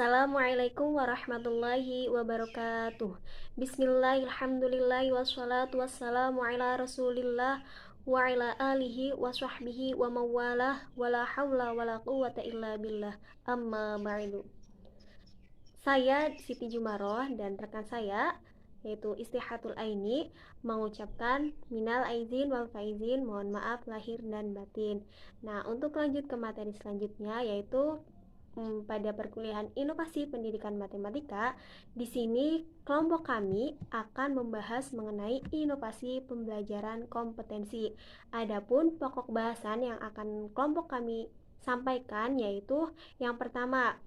Assalamualaikum warahmatullahi wabarakatuh. Bismillahirrahmanirrahim. Wassalatu wassalamu ala rasulillah wa ala alihi wa sahbihi wa mawalah wa la hawla wa la quwata illa billah. Amma ba'du. Saya Siti Jumaroh dan rekan saya yaitu Istihatul Aini mengucapkan minal aizin wal faizin, mohon maaf lahir dan batin. Nah, untuk lanjut ke materi selanjutnya yaitu pada perkuliahan Inovasi Pendidikan Matematika. Di sini kelompok kami akan membahas mengenai inovasi pembelajaran kompetensi. Adapun pokok bahasan yang akan kelompok kami sampaikan yaitu yang pertama,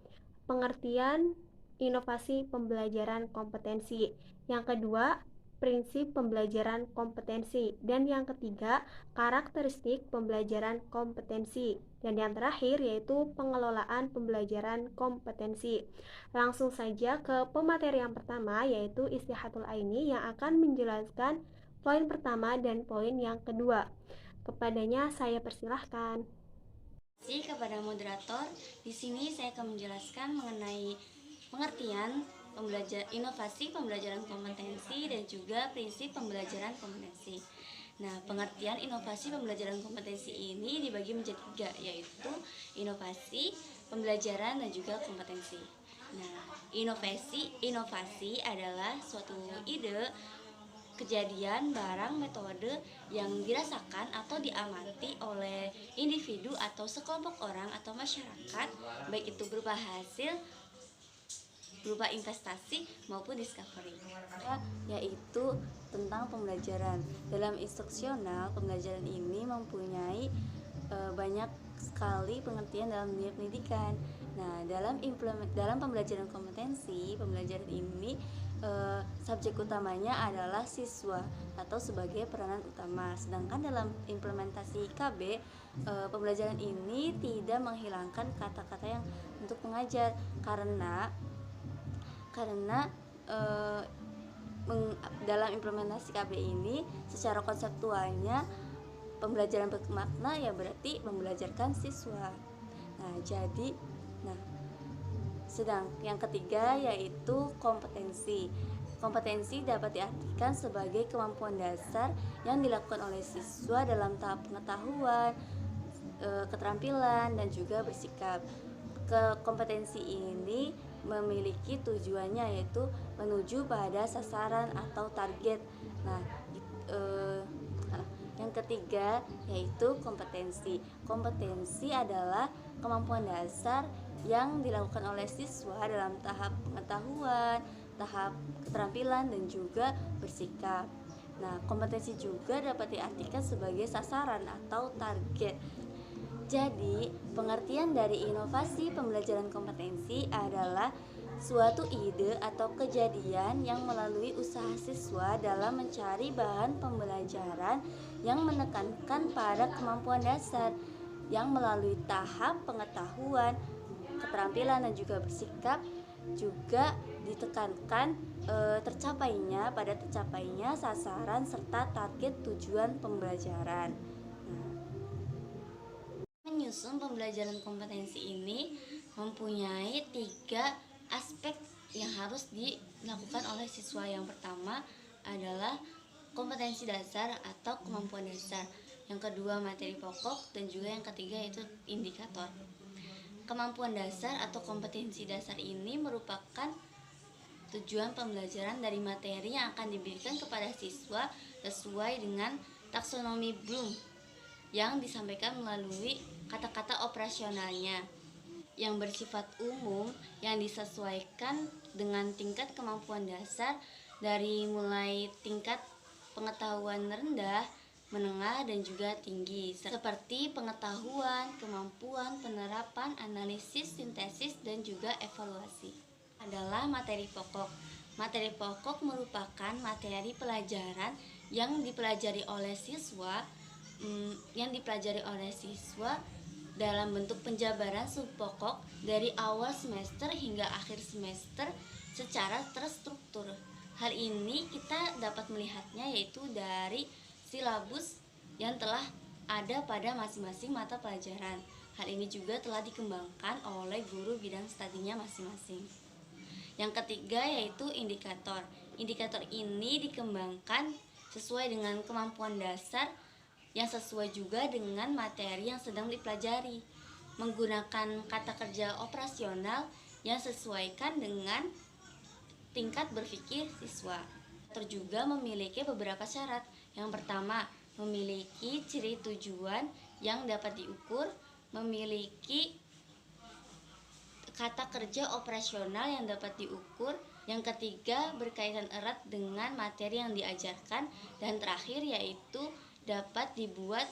pengertian inovasi pembelajaran kompetensi. Yang kedua, prinsip pembelajaran kompetensi. Dan yang ketiga, karakteristik pembelajaran kompetensi. Dan yang terakhir yaitu pengelolaan pembelajaran kompetensi. Langsung saja ke pemateri yang pertama yaitu Istihatul Aini yang akan menjelaskan poin pertama dan poin yang kedua. Kepadanya saya persilahkan. Terima kasih kepada moderator. Di sini saya akan menjelaskan mengenai pengertian inovasi pembelajaran kompetensi dan juga prinsip pembelajaran kompetensi. Nah, pengertian inovasi pembelajaran kompetensi ini dibagi menjadi tiga, yaitu inovasi, pembelajaran, dan juga kompetensi. Nah, inovasi adalah suatu ide, kejadian, barang, metode yang dirasakan atau diamati oleh individu atau sekelompok orang atau masyarakat, baik itu berupa hasil, berupa investasi maupun discovery. Yaitu tentang pembelajaran. Dalam instruksional, pembelajaran ini mempunyai banyak sekali pengertian dalam dunia pendidikan. Nah, dalam pembelajaran kompetensi, pembelajaran ini subjek utamanya adalah siswa atau sebagai peranan utama. Sedangkan dalam implementasi KB, pembelajaran ini tidak menghilangkan kata-kata yang untuk mengajar karena dalam implementasi KB ini secara konseptualnya pembelajaran bermakna ya berarti membelajarkan siswa. Sedang yang ketiga yaitu kompetensi. Kompetensi dapat diartikan sebagai kemampuan dasar yang dilakukan oleh siswa dalam tahap pengetahuan, keterampilan, dan juga bersikap. Kompetensi ini memiliki tujuannya yaitu menuju pada sasaran atau target. Yang ketiga yaitu kompetensi. Kompetensi adalah kemampuan dasar yang dilakukan oleh siswa dalam tahap pengetahuan, tahap keterampilan, dan juga bersikap. Nah, kompetensi juga dapat diartikan sebagai sasaran atau target. Jadi, pengertian dari inovasi pembelajaran kompetensi adalah suatu ide atau kejadian yang melalui usaha siswa dalam mencari bahan pembelajaran yang menekankan pada kemampuan dasar yang melalui tahap pengetahuan, keterampilan, dan juga bersikap juga ditekankan tercapainya sasaran serta target tujuan pembelajaran. Menyusun pembelajaran kompetensi ini mempunyai 3 aspek yang harus dilakukan oleh siswa. Yang pertama adalah kompetensi dasar atau kemampuan dasar, yang kedua materi pokok, dan juga yang ketiga yaitu indikator. Kemampuan dasar atau kompetensi dasar ini merupakan tujuan pembelajaran dari materi yang akan diberikan kepada siswa sesuai dengan taksonomi Bloom yang disampaikan melalui kata-kata operasionalnya yang bersifat umum yang disesuaikan dengan tingkat kemampuan dasar dari mulai tingkat pengetahuan rendah, menengah, dan juga tinggi, seperti pengetahuan, kemampuan, penerapan, analisis, sintesis, dan juga evaluasi. Adalah materi pokok. Materi pokok merupakan materi pelajaran yang dipelajari oleh siswa dalam bentuk penjabaran subpokok dari awal semester hingga akhir semester secara terstruktur. Hal ini kita dapat melihatnya yaitu dari silabus yang telah ada pada masing-masing mata pelajaran. Hal ini juga telah dikembangkan oleh guru bidang studinya masing-masing. Yang ketiga yaitu indikator. Indikator ini dikembangkan sesuai dengan kemampuan dasar yang sesuai juga dengan materi yang sedang dipelajari, menggunakan kata kerja operasional yang sesuaikan dengan tingkat berpikir siswa. Juga memiliki beberapa syarat. Yang pertama, memiliki ciri tujuan yang dapat diukur, memiliki kata kerja operasional yang dapat diukur. Yang ketiga, berkaitan erat dengan materi yang diajarkan. Dan terakhir yaitu dapat dibuat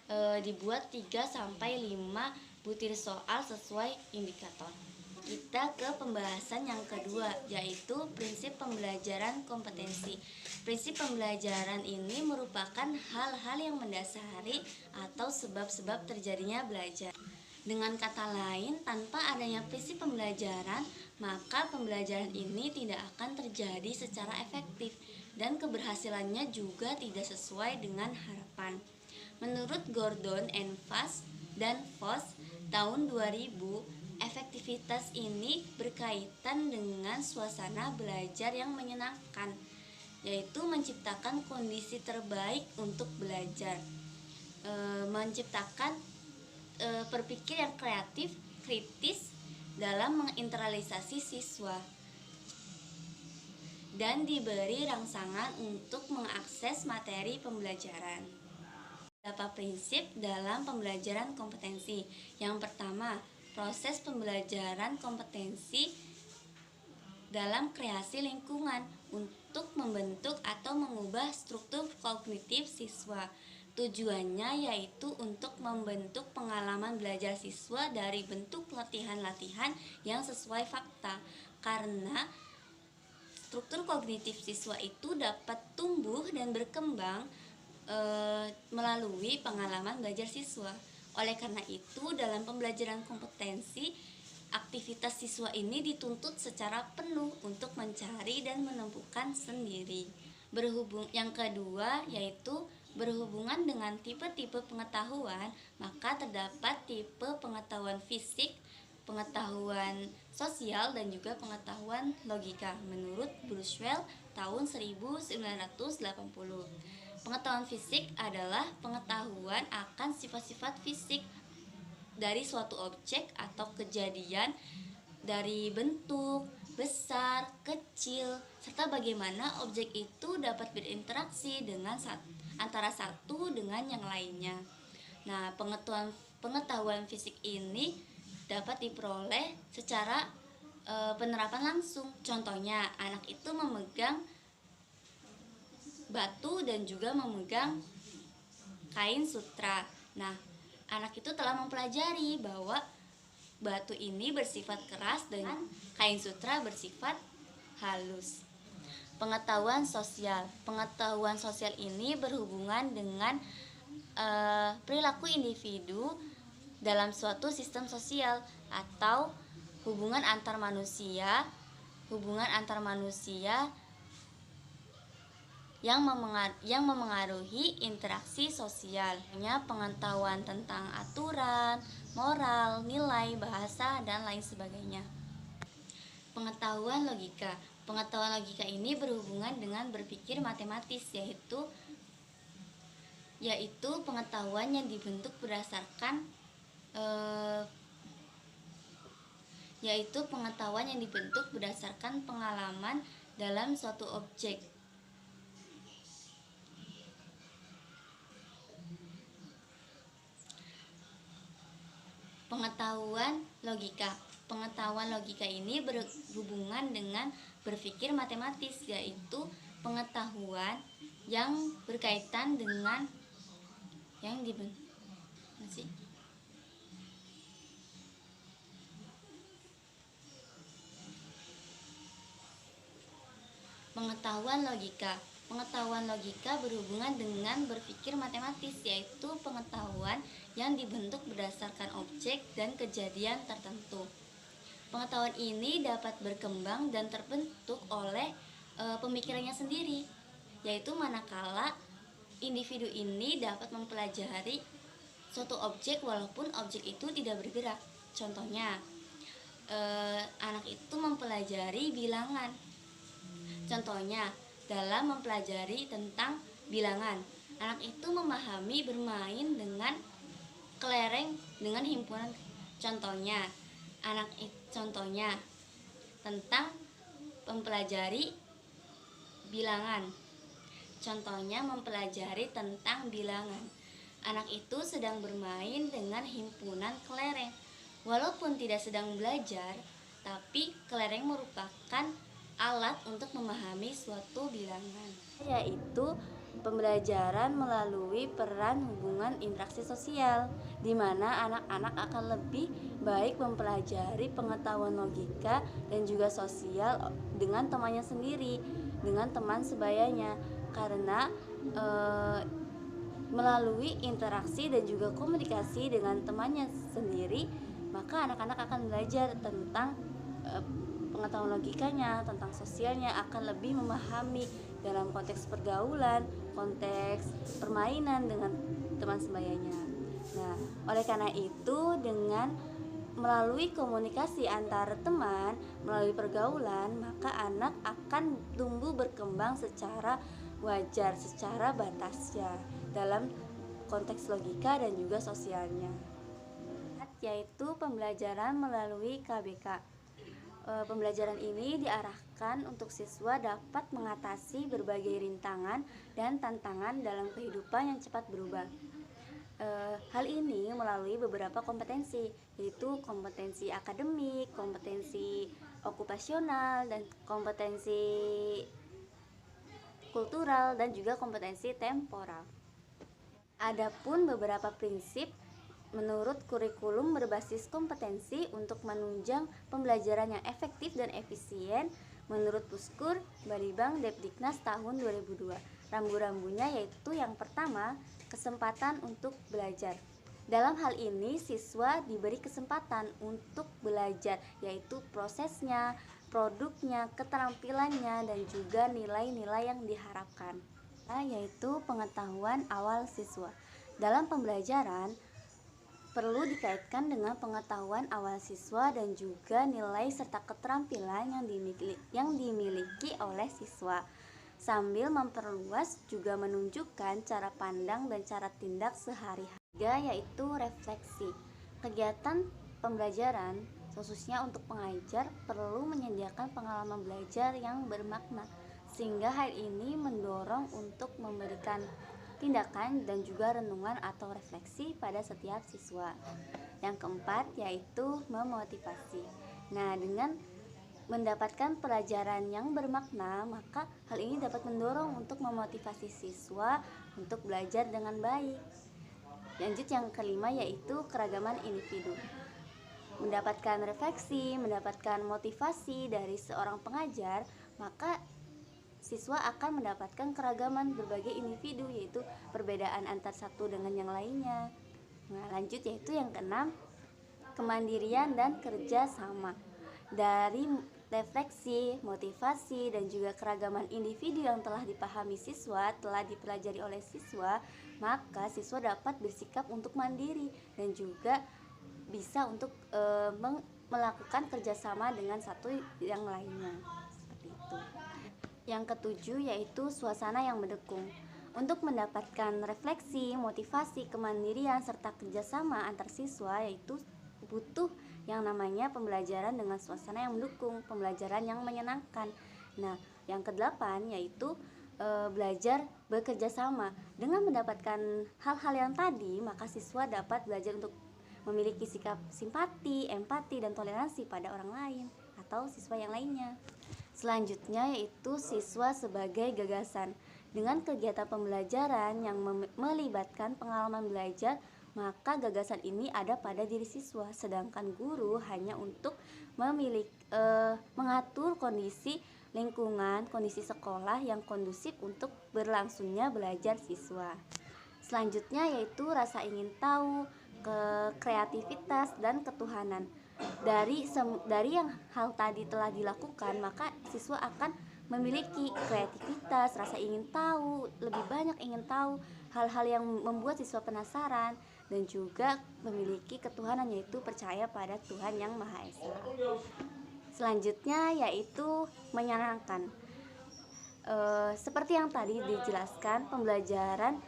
3-5 butir soal sesuai indikator. Kita ke pembahasan yang kedua, yaitu prinsip pembelajaran kompetensi. Prinsip pembelajaran ini merupakan hal-hal yang mendasari atau sebab-sebab terjadinya belajar. Dengan kata lain, tanpa adanya prinsip pembelajaran, maka pembelajaran ini tidak akan terjadi secara efektif dan keberhasilannya juga tidak sesuai dengan harapan. Menurut Gordon and Fuss dan Voss tahun 2000, efektivitas ini berkaitan dengan suasana belajar yang menyenangkan, yaitu menciptakan kondisi terbaik untuk belajar, menciptakan berpikir yang kreatif, kritis dalam menginternalisasi siswa, dan diberi rangsangan untuk mengakses materi pembelajaran. Beberapa prinsip dalam pembelajaran kompetensi. Yang pertama, proses pembelajaran kompetensi dalam kreasi lingkungan untuk membentuk atau mengubah struktur kognitif siswa. Tujuannya yaitu untuk membentuk pengalaman belajar siswa dari bentuk latihan-latihan yang sesuai fakta, karena struktur kognitif siswa itu dapat tumbuh dan berkembang melalui pengalaman belajar siswa. Oleh karena itu, dalam pembelajaran kompetensi, aktivitas siswa ini dituntut secara penuh untuk mencari dan menemukan sendiri. Yang kedua yaitu berhubungan dengan tipe-tipe pengetahuan, maka terdapat tipe pengetahuan fisik, pengetahuan sosial, dan juga pengetahuan logika menurut Bruchwell tahun 1980. Pengetahuan fisik adalah pengetahuan akan sifat-sifat fisik dari suatu objek atau kejadian, dari bentuk, besar, kecil, serta bagaimana objek itu dapat berinteraksi dengan antara satu dengan yang lainnya. Nah, pengetahuan fisik ini dapat diperoleh secara penerapan langsung. Contohnya, anak itu memegang batu dan juga memegang kain sutra. Nah, anak itu telah mempelajari bahwa batu ini bersifat keras dan kain sutra bersifat halus. Pengetahuan sosial. Pengetahuan sosial ini berhubungan dengan perilaku individu dalam suatu sistem sosial atau hubungan antar manusia yang memengaruhi interaksi sosial. Pengetahuan tentang aturan, moral, nilai, bahasa, dan lain sebagainya. Pengetahuan logika. Pengetahuan logika ini berhubungan dengan berpikir matematis, yaitu pengetahuan yang dibentuk berdasarkan pengalaman dalam suatu objek. Pengetahuan logika ini berhubungan dengan berpikir matematis, yaitu pengetahuan yang berkaitan dengan Pengetahuan logika berhubungan dengan berpikir matematis, yaitu pengetahuan yang dibentuk berdasarkan objek dan kejadian tertentu. Pengetahuan ini dapat berkembang dan terbentuk oleh pemikirannya sendiri, yaitu manakala individu ini dapat mempelajari suatu objek walaupun objek itu tidak bergerak. Contohnya, anak itu mempelajari bilangan. Contohnya, dalam mempelajari tentang bilangan, anak itu memahami bermain dengan kelereng dengan himpunan. Contohnya tentang mempelajari bilangan. Contohnya mempelajari tentang bilangan. Anak itu sedang bermain dengan himpunan kelereng. Walaupun tidak sedang belajar, tapi kelereng merupakan alat untuk memahami suatu bilangan, yaitu pembelajaran melalui peran hubungan interaksi sosial, di mana anak-anak akan lebih baik mempelajari pengetahuan logika dan juga sosial dengan temannya sendiri, dengan teman sebayanya, karena melalui interaksi dan juga komunikasi dengan temannya sendiri, maka anak-anak akan belajar tentang pengetahuan logikanya, tentang sosialnya, akan lebih memahami dalam konteks pergaulan, konteks permainan dengan teman sebayanya. Nah, oleh karena itu, dengan melalui komunikasi antar teman, melalui pergaulan, maka anak akan tumbuh berkembang secara wajar, secara batasnya dalam konteks logika dan juga sosialnya, yaitu pembelajaran melalui KBK. Pembelajaran ini diarahkan untuk siswa dapat mengatasi berbagai rintangan dan tantangan dalam kehidupan yang cepat berubah. Hal ini melalui beberapa kompetensi, yaitu kompetensi akademik, kompetensi okupasional, dan kompetensi kultural, dan juga kompetensi temporal. Adapun beberapa prinsip menurut kurikulum berbasis kompetensi untuk menunjang pembelajaran yang efektif dan efisien menurut Puskur Balitbang Depdiknas tahun 2002. Rambu-rambunya yaitu yang pertama, kesempatan untuk belajar. Dalam hal ini siswa diberi kesempatan untuk belajar, yaitu prosesnya, produknya, keterampilannya, dan juga nilai-nilai yang diharapkan, yaitu pengetahuan awal siswa. Dalam pembelajaran perlu dikaitkan dengan pengetahuan awal siswa dan juga nilai serta keterampilan yang dimiliki oleh siswa, sambil memperluas juga menunjukkan cara pandang dan cara tindak sehari-hari, yaitu refleksi. Kegiatan pembelajaran khususnya untuk pengajar perlu menyediakan pengalaman belajar yang bermakna, sehingga hal ini mendorong untuk memberikan tindakan dan juga renungan atau refleksi pada setiap siswa. Yang keempat yaitu memotivasi. Nah, dengan mendapatkan pelajaran yang bermakna, maka hal ini dapat mendorong untuk memotivasi siswa untuk belajar dengan baik. Lanjut yang kelima yaitu keragaman individu. Mendapatkan refleksi, mendapatkan motivasi dari seorang pengajar, maka siswa akan mendapatkan keragaman berbagai individu, yaitu perbedaan antar satu dengan yang lainnya. Nah, lanjut yaitu yang keenam, kemandirian dan kerja sama. Dari refleksi, motivasi, dan juga keragaman individu yang telah dipahami siswa, telah dipelajari oleh siswa, maka siswa dapat bersikap untuk mandiri dan juga bisa untuk melakukan kerjasama dengan satu yang lainnya. Seperti itu. Yang ketujuh yaitu suasana yang mendukung. Untuk mendapatkan refleksi, motivasi, kemandirian, serta kerjasama antar siswa, yaitu butuh yang namanya pembelajaran dengan suasana yang mendukung, pembelajaran yang menyenangkan. Nah, yang kedelapan yaitu belajar bekerja sama. Dengan mendapatkan hal-hal yang tadi, maka siswa dapat belajar untuk memiliki sikap simpati, empati, dan toleransi pada orang lain atau siswa yang lainnya. Selanjutnya yaitu siswa sebagai gagasan. Dengan kegiatan pembelajaran yang melibatkan pengalaman belajar, maka gagasan ini ada pada diri siswa, sedangkan guru hanya untuk mengatur kondisi lingkungan, kondisi sekolah yang kondusif untuk berlangsungnya belajar siswa. Selanjutnya yaitu rasa ingin tahu, kreativitas, dan ketuhanan. Dari yang hal tadi telah dilakukan, maka siswa akan memiliki kreativitas, rasa ingin tahu, lebih banyak ingin tahu hal-hal yang membuat siswa penasaran, dan juga memiliki ketuhanan, yaitu percaya pada Tuhan Yang Maha Esa. Selanjutnya yaitu menyenangkan. Seperti yang tadi dijelaskan, pembelajaran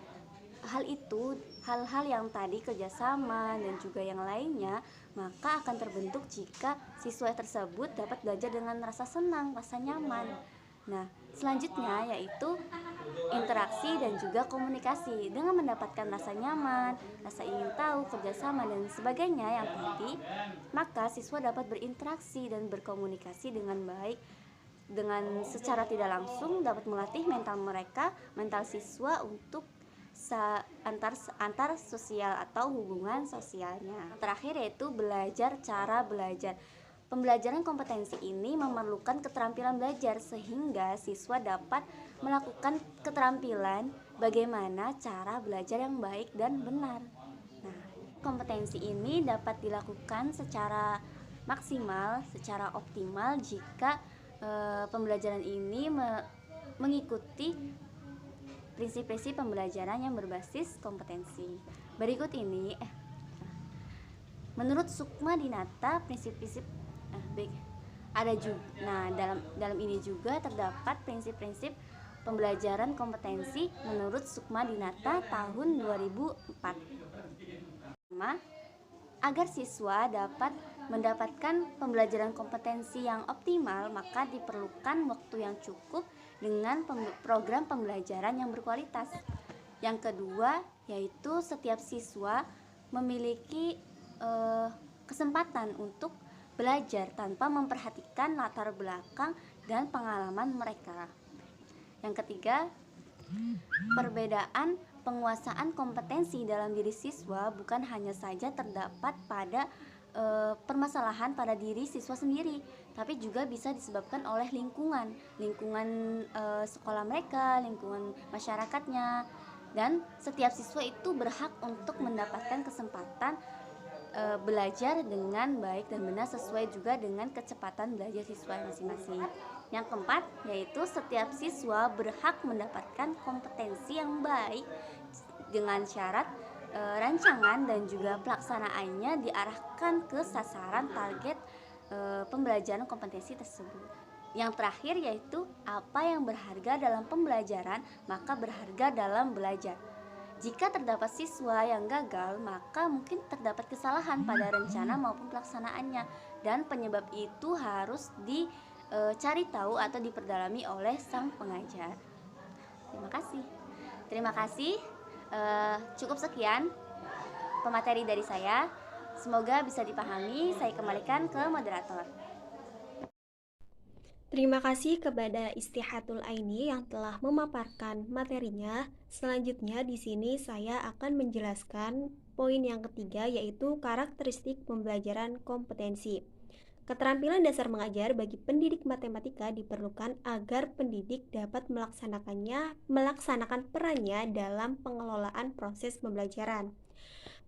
hal-hal yang tadi kerjasama dan juga yang lainnya, maka akan terbentuk jika siswa tersebut dapat belajar dengan rasa senang, rasa nyaman. Nah, selanjutnya yaitu interaksi dan juga komunikasi. Dengan mendapatkan rasa nyaman, rasa ingin tahu, kerjasama, dan sebagainya yang tadi, maka siswa dapat berinteraksi dan berkomunikasi dengan baik. Dengan secara tidak langsung dapat melatih mental siswa untuk antar sosial atau hubungan sosialnya. Terakhir yaitu cara belajar. Pembelajaran kompetensi ini memerlukan keterampilan belajar sehingga siswa dapat melakukan keterampilan bagaimana cara belajar yang baik dan benar. Nah, kompetensi ini dapat dilakukan secara maksimal, secara optimal jika pembelajaran ini mengikuti prinsip-prinsip pembelajaran yang berbasis kompetensi. Berikut ini menurut Sukma Dinata prinsip-prinsip ada juga. Nah, dalam ini juga terdapat prinsip-prinsip pembelajaran kompetensi menurut Sukma Dinata tahun 2004. Agar siswa dapat mendapatkan pembelajaran kompetensi yang optimal, maka diperlukan waktu yang cukup dengan program pembelajaran yang berkualitas. Yang kedua, yaitu setiap siswa memiliki kesempatan untuk belajar tanpa memperhatikan latar belakang dan pengalaman mereka. Yang ketiga, perbedaan penguasaan kompetensi dalam diri siswa bukan hanya saja terdapat pada permasalahan pada diri siswa sendiri, tapi juga bisa disebabkan oleh lingkungan sekolah mereka, lingkungan masyarakatnya, dan setiap siswa itu berhak untuk mendapatkan kesempatan belajar dengan baik dan benar sesuai juga dengan kecepatan belajar siswa masing-masing. Yang keempat, yaitu setiap siswa berhak mendapatkan kompetensi yang baik dengan syarat rancangan dan juga pelaksanaannya diarahkan ke sasaran target pembelajaran kompetensi tersebut. Yang terakhir yaitu apa yang berharga dalam pembelajaran, maka berharga dalam belajar. Jika terdapat siswa yang gagal, maka mungkin terdapat kesalahan pada rencana maupun pelaksanaannya, dan penyebab itu harus dicari tahu atau diperdalami oleh sang pengajar. Terima kasih. Cukup sekian pemateri dari saya. Semoga bisa dipahami. Saya kembalikan ke moderator. Terima kasih kepada Istihatul Aini yang telah memaparkan materinya. Selanjutnya di sini saya akan menjelaskan poin yang ketiga, yaitu karakteristik pembelajaran kompetensi. Keterampilan dasar mengajar bagi pendidik matematika diperlukan agar pendidik dapat melaksanakan perannya dalam pengelolaan proses pembelajaran.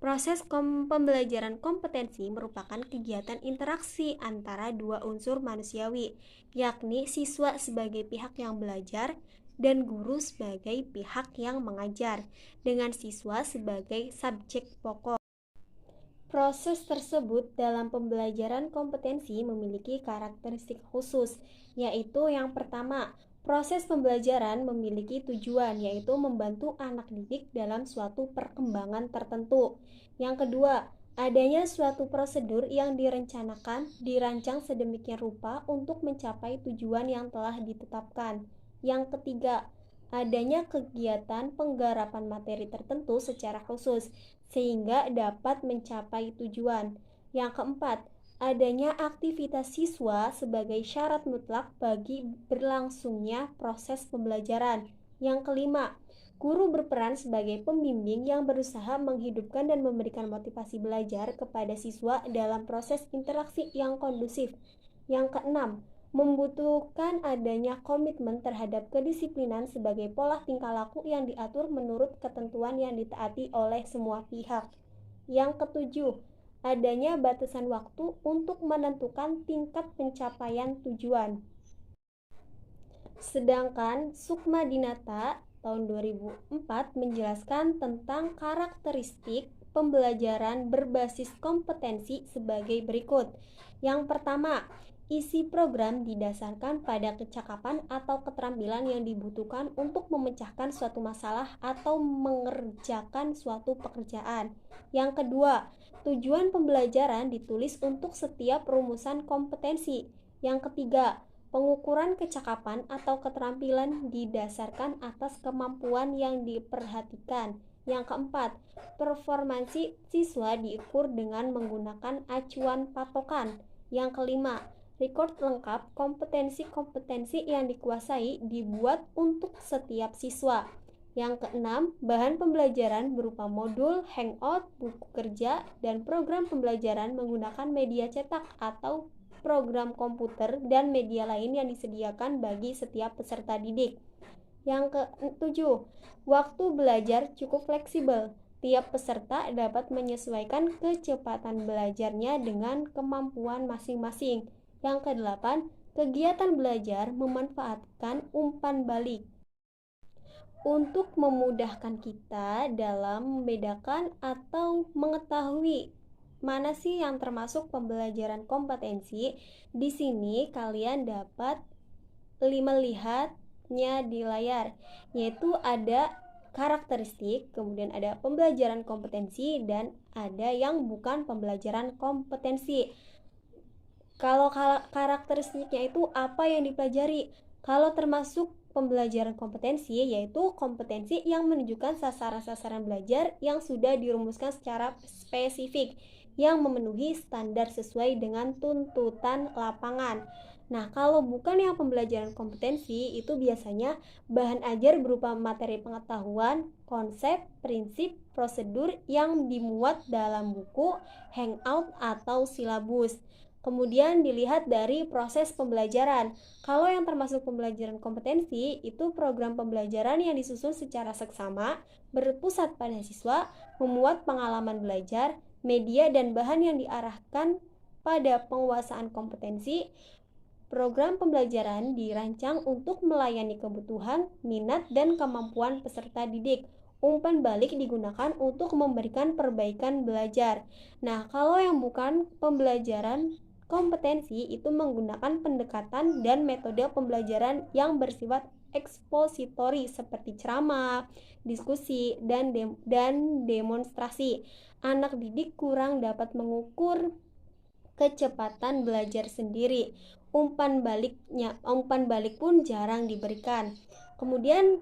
Proses pembelajaran kompetensi merupakan kegiatan interaksi antara dua unsur manusiawi, yakni siswa sebagai pihak yang belajar dan guru sebagai pihak yang mengajar, dengan siswa sebagai subjek pokok. Proses tersebut dalam pembelajaran kompetensi memiliki karakteristik khusus, yaitu yang pertama, proses pembelajaran memiliki tujuan, yaitu membantu anak didik dalam suatu perkembangan tertentu. Yang kedua, adanya suatu prosedur yang dirancang sedemikian rupa untuk mencapai tujuan yang telah ditetapkan. Yang ketiga, adanya kegiatan penggarapan materi tertentu secara khusus, sehingga dapat mencapai tujuan. Yang keempat, adanya aktivitas siswa sebagai syarat mutlak bagi berlangsungnya proses pembelajaran. Yang kelima, guru berperan sebagai pembimbing yang berusaha menghidupkan dan memberikan motivasi belajar kepada siswa dalam proses interaksi yang kondusif. Yang keenam, membutuhkan adanya komitmen terhadap kedisiplinan sebagai pola tingkah laku yang diatur menurut ketentuan yang ditaati oleh semua pihak. Yang ketujuh, adanya batasan waktu untuk menentukan tingkat pencapaian tujuan. Sedangkan Sukma Dinata tahun 2004 menjelaskan tentang karakteristik pembelajaran berbasis kompetensi sebagai berikut. Yang pertama, isi program didasarkan pada kecakapan atau keterampilan yang dibutuhkan untuk memecahkan suatu masalah atau mengerjakan suatu pekerjaan. Yang kedua, tujuan pembelajaran ditulis untuk setiap rumusan kompetensi. Yang ketiga, pengukuran kecakapan atau keterampilan didasarkan atas kemampuan yang diperhatikan. Yang keempat, performansi siswa diukur dengan menggunakan acuan patokan. Yang kelima, record lengkap kompetensi-kompetensi yang dikuasai dibuat untuk setiap siswa. Yang keenam, bahan pembelajaran berupa modul, hangout, buku kerja, dan program pembelajaran menggunakan media cetak atau program komputer dan media lain yang disediakan bagi setiap peserta didik. Yang ketujuh, waktu belajar cukup fleksibel. Tiap peserta dapat menyesuaikan kecepatan belajarnya dengan kemampuan masing-masing. Yang kedelapan, kegiatan belajar memanfaatkan umpan balik untuk memudahkan kita dalam membedakan atau mengetahui mana sih yang termasuk pembelajaran kompetensi. Di sini kalian dapat melihatnya di layar, yaitu ada karakteristik, kemudian ada pembelajaran kompetensi, dan ada yang bukan pembelajaran kompetensi. Kalau karakteristiknya itu apa yang dipelajari? Kalau termasuk pembelajaran kompetensi, yaitu kompetensi yang menunjukkan sasaran-sasaran belajar yang sudah dirumuskan secara spesifik, yang memenuhi standar sesuai dengan tuntutan lapangan. Nah, kalau bukan yang pembelajaran kompetensi, itu biasanya bahan ajar berupa materi pengetahuan, konsep, prinsip, prosedur yang dimuat dalam buku, hangout, atau silabus. Kemudian dilihat dari proses pembelajaran. Kalau yang termasuk pembelajaran kompetensi, itu program pembelajaran yang disusun secara seksama, berpusat pada siswa, memuat pengalaman belajar, media dan bahan yang diarahkan pada penguasaan kompetensi. Program pembelajaran dirancang untuk melayani kebutuhan, minat, dan kemampuan peserta didik. Umpan balik digunakan untuk memberikan perbaikan belajar. Nah, kalau yang bukan pembelajaran kompetensi itu menggunakan pendekatan dan metode pembelajaran yang bersifat ekspositori seperti ceramah, diskusi, dan demonstrasi. Anak didik kurang dapat mengukur kecepatan belajar sendiri. Umpan balik pun jarang diberikan. Kemudian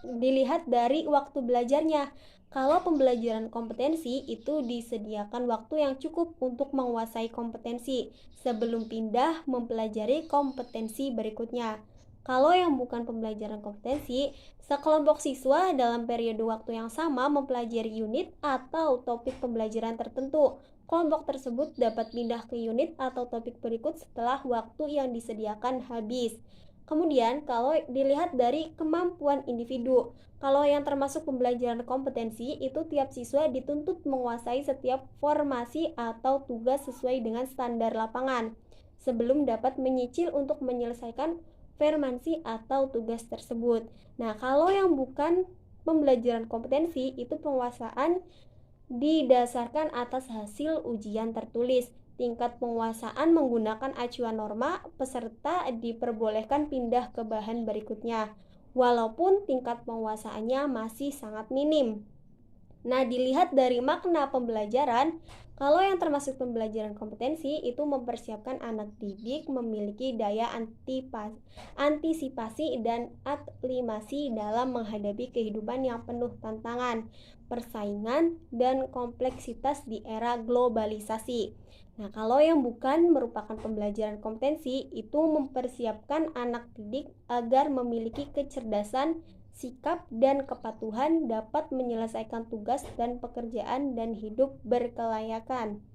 dilihat dari waktu belajarnya. Kalau pembelajaran kompetensi itu disediakan waktu yang cukup untuk menguasai kompetensi sebelum pindah mempelajari kompetensi berikutnya. Kalau yang bukan pembelajaran kompetensi, sekelompok siswa dalam periode waktu yang sama mempelajari unit atau topik pembelajaran tertentu. Kelompok tersebut dapat pindah ke unit atau topik berikut setelah waktu yang disediakan habis. Kemudian kalau dilihat dari kemampuan individu, kalau yang termasuk pembelajaran kompetensi itu tiap siswa dituntut menguasai setiap formasi atau tugas sesuai dengan standar lapangan sebelum dapat menyicil untuk menyelesaikan formasi atau tugas tersebut. Nah, kalau yang bukan pembelajaran kompetensi itu penguasaan didasarkan atas hasil ujian tertulis. Tingkat penguasaan menggunakan acuan norma, peserta diperbolehkan pindah ke bahan berikutnya, walaupun tingkat penguasaannya masih sangat minim. Nah, dilihat dari makna pembelajaran, kalau yang termasuk pembelajaran kompetensi itu mempersiapkan anak didik memiliki daya antisipasi dan aklimasi dalam menghadapi kehidupan yang penuh tantangan, persaingan, dan kompleksitas di era globalisasi. Nah, kalau yang bukan merupakan pembelajaran kompetensi itu mempersiapkan anak didik agar memiliki kecerdasan, sikap, dan kepatuhan dapat menyelesaikan tugas dan pekerjaan dan hidup berkelayakan.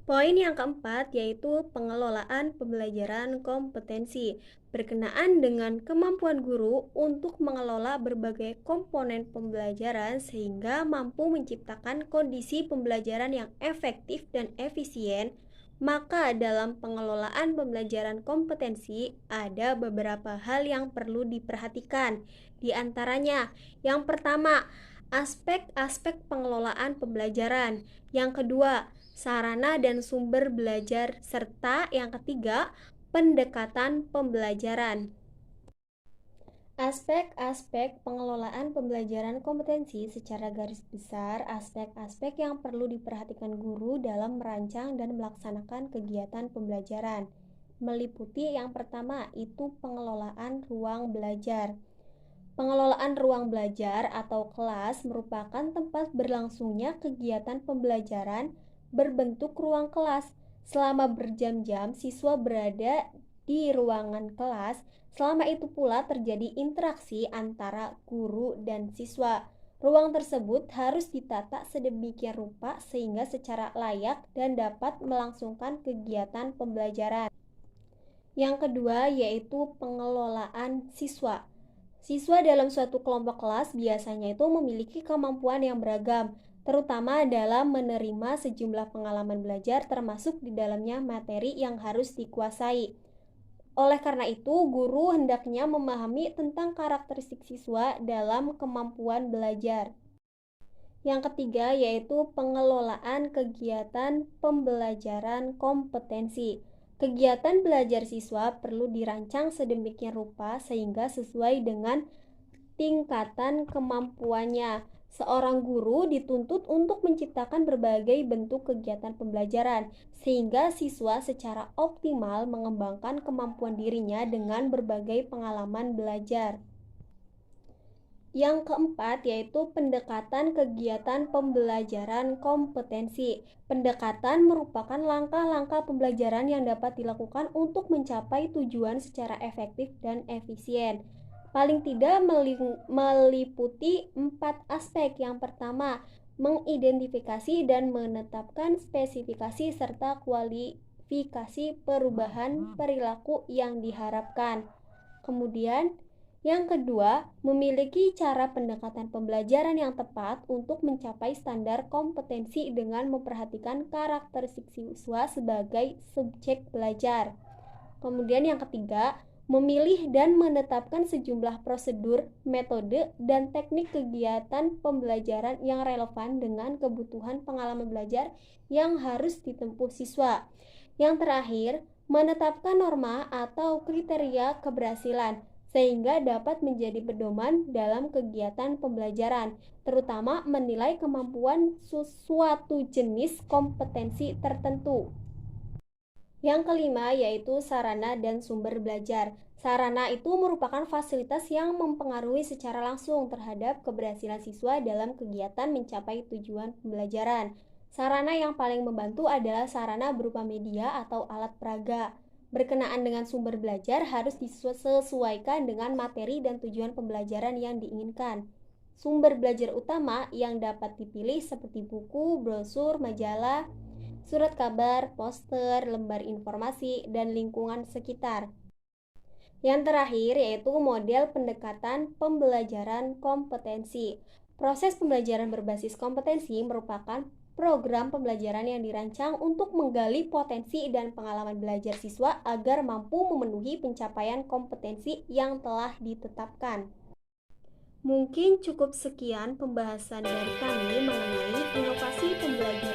Poin yang keempat yaitu pengelolaan pembelajaran kompetensi berkenaan dengan kemampuan guru untuk mengelola berbagai komponen pembelajaran sehingga mampu menciptakan kondisi pembelajaran yang efektif dan efisien. Maka dalam pengelolaan pembelajaran kompetensi ada beberapa hal yang perlu diperhatikan. Di antaranya, yang pertama, aspek-aspek pengelolaan pembelajaran. Yang kedua, sarana dan sumber belajar, serta yang ketiga, pendekatan pembelajaran. Aspek-aspek pengelolaan pembelajaran kompetensi secara garis besar, aspek-aspek yang perlu diperhatikan guru dalam merancang dan melaksanakan kegiatan pembelajaran. Meliputi yang pertama, itu pengelolaan ruang belajar. Pengelolaan ruang belajar atau kelas merupakan tempat berlangsungnya kegiatan pembelajaran berbentuk ruang kelas. Selama berjam-jam siswa berada di ruangan kelas, selama itu pula terjadi interaksi antara guru dan siswa. Ruang tersebut harus ditata sedemikian rupa sehingga secara layak dan dapat melangsungkan kegiatan pembelajaran. Yang kedua yaitu pengelolaan siswa. Siswa dalam suatu kelompok kelas biasanya itu memiliki kemampuan yang beragam, terutama dalam menerima sejumlah pengalaman belajar termasuk di dalamnya materi yang harus dikuasai. Oleh karena itu, guru hendaknya memahami tentang karakteristik siswa dalam kemampuan belajar. Yang ketiga yaitu pengelolaan kegiatan pembelajaran kompetensi. Kegiatan belajar siswa perlu dirancang sedemikian rupa sehingga sesuai dengan tingkatan kemampuannya. Seorang guru dituntut untuk menciptakan berbagai bentuk kegiatan pembelajaran sehingga siswa secara optimal mengembangkan kemampuan dirinya dengan berbagai pengalaman belajar. Yang keempat yaitu pendekatan kegiatan pembelajaran kompetensi. Pendekatan merupakan langkah-langkah pembelajaran yang dapat dilakukan untuk mencapai tujuan secara efektif dan efisien. Paling tidak meliputi 4 aspek. Yang pertama, mengidentifikasi dan menetapkan spesifikasi serta kualifikasi perubahan perilaku yang diharapkan. Kemudian yang kedua, memiliki cara pendekatan pembelajaran yang tepat untuk mencapai standar kompetensi dengan memperhatikan karakteristik siswa sebagai subjek belajar. Kemudian yang ketiga, memilih dan menetapkan sejumlah prosedur, metode, dan teknik kegiatan pembelajaran yang relevan dengan kebutuhan pengalaman belajar yang harus ditempuh siswa. Yang terakhir, menetapkan norma atau kriteria keberhasilan sehingga dapat menjadi pedoman dalam kegiatan pembelajaran, terutama menilai kemampuan suatu jenis kompetensi tertentu. Yang kelima yaitu sarana dan sumber belajar. Sarana itu merupakan fasilitas yang mempengaruhi secara langsung terhadap keberhasilan siswa dalam kegiatan mencapai tujuan pembelajaran. Sarana yang paling membantu adalah sarana berupa media atau alat peraga. Berkenaan dengan sumber belajar harus disesuaikan dengan materi dan tujuan pembelajaran yang diinginkan. Sumber belajar utama yang dapat dipilih seperti buku, brosur, majalah, surat kabar, poster, lembar informasi, dan lingkungan sekitar. Yang terakhir yaitu model pendekatan pembelajaran kompetensi. Proses pembelajaran berbasis kompetensi merupakan program pembelajaran yang dirancang untuk menggali potensi dan pengalaman belajar siswa agar mampu memenuhi pencapaian kompetensi yang telah ditetapkan. Mungkin cukup sekian pembahasan dari kami mengenai inovasi pembelajaran